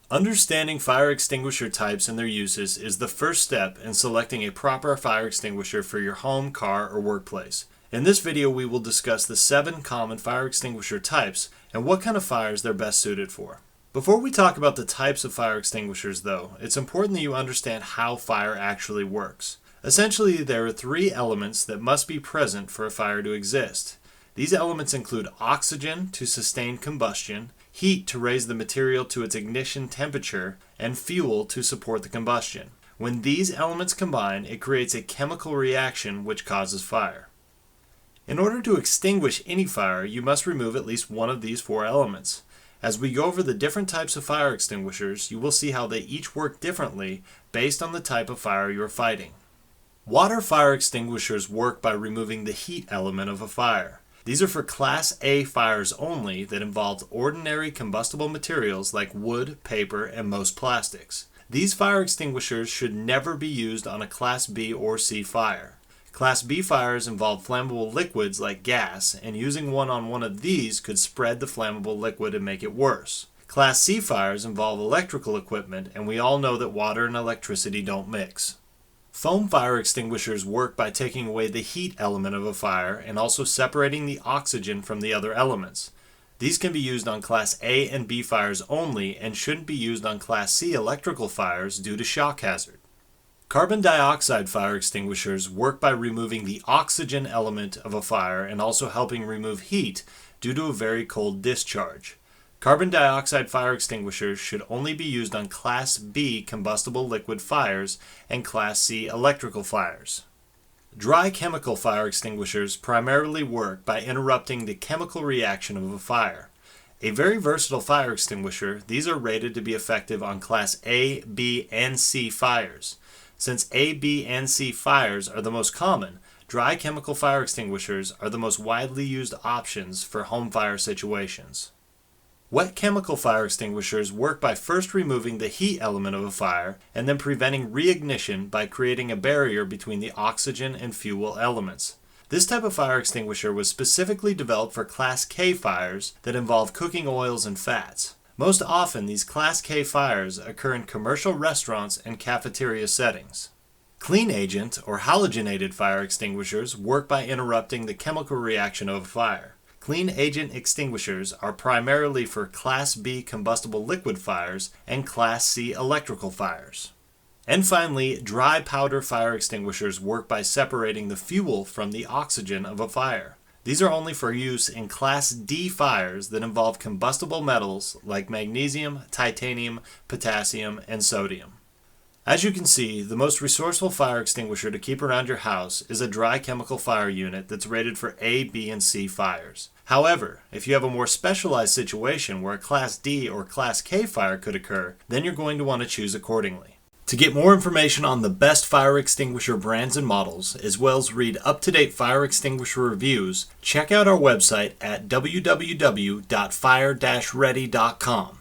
Understanding fire extinguisher types and their uses is the first step in selecting a proper fire extinguisher for your home, car, or workplace. In this video, we will discuss the 7 common fire extinguisher types and what kind of fires they're best suited for. Before we talk about the types of fire extinguishers though, it's important that you understand how fire actually works. Essentially, there are 3 elements that must be present for a fire to exist. These elements include oxygen to sustain combustion, heat to raise the material to its ignition temperature, and fuel to support the combustion. When these elements combine, it creates a chemical reaction which causes fire. In order to extinguish any fire, you must remove at least one of these 4 elements. As we go over the different types of fire extinguishers, you will see how they each work differently based on the type of fire you are fighting. Water fire extinguishers work by removing the heat element of a fire. These are for Class A fires only that involve ordinary combustible materials like wood, paper, and most plastics. These fire extinguishers should never be used on a Class B or C fire. Class B fires involve flammable liquids like gas, and using one on one of these could spread the flammable liquid and make it worse. Class C fires involve electrical equipment, and we all know that water and electricity don't mix. Foam fire extinguishers work by taking away the heat element of a fire and also separating the oxygen from the other elements. These can be used on Class A and B fires only and shouldn't be used on Class C electrical fires due to shock hazard. Carbon dioxide fire extinguishers work by removing the oxygen element of a fire and also helping remove heat due to a very cold discharge. Carbon dioxide fire extinguishers should only be used on Class B combustible liquid fires and Class C electrical fires. Dry chemical fire extinguishers primarily work by interrupting the chemical reaction of a fire. A very versatile fire extinguisher, these are rated to be effective on Class A, B, and C fires. Since A, B, and C fires are the most common, dry chemical fire extinguishers are the most widely used options for home fire situations. Wet chemical fire extinguishers work by first removing the heat element of a fire and then preventing reignition by creating a barrier between the oxygen and fuel elements. This type of fire extinguisher was specifically developed for Class K fires that involve cooking oils and fats. Most often, these Class K fires occur in commercial restaurants and cafeteria settings. Clean agent or halogenated fire extinguishers work by interrupting the chemical reaction of a fire. Clean agent extinguishers are primarily for Class B combustible liquid fires and Class C electrical fires. And finally, dry powder fire extinguishers work by separating the fuel from the oxygen of a fire. These are only for use in Class D fires that involve combustible metals like magnesium, titanium, potassium, and sodium. As you can see, the most resourceful fire extinguisher to keep around your house is a dry chemical fire unit that's rated for A, B, and C fires. However, if you have a more specialized situation where a Class D or Class K fire could occur, then you're going to want to choose accordingly. To get more information on the best fire extinguisher brands and models, as well as read up-to-date fire extinguisher reviews, check out our website at www.fire-ready.com.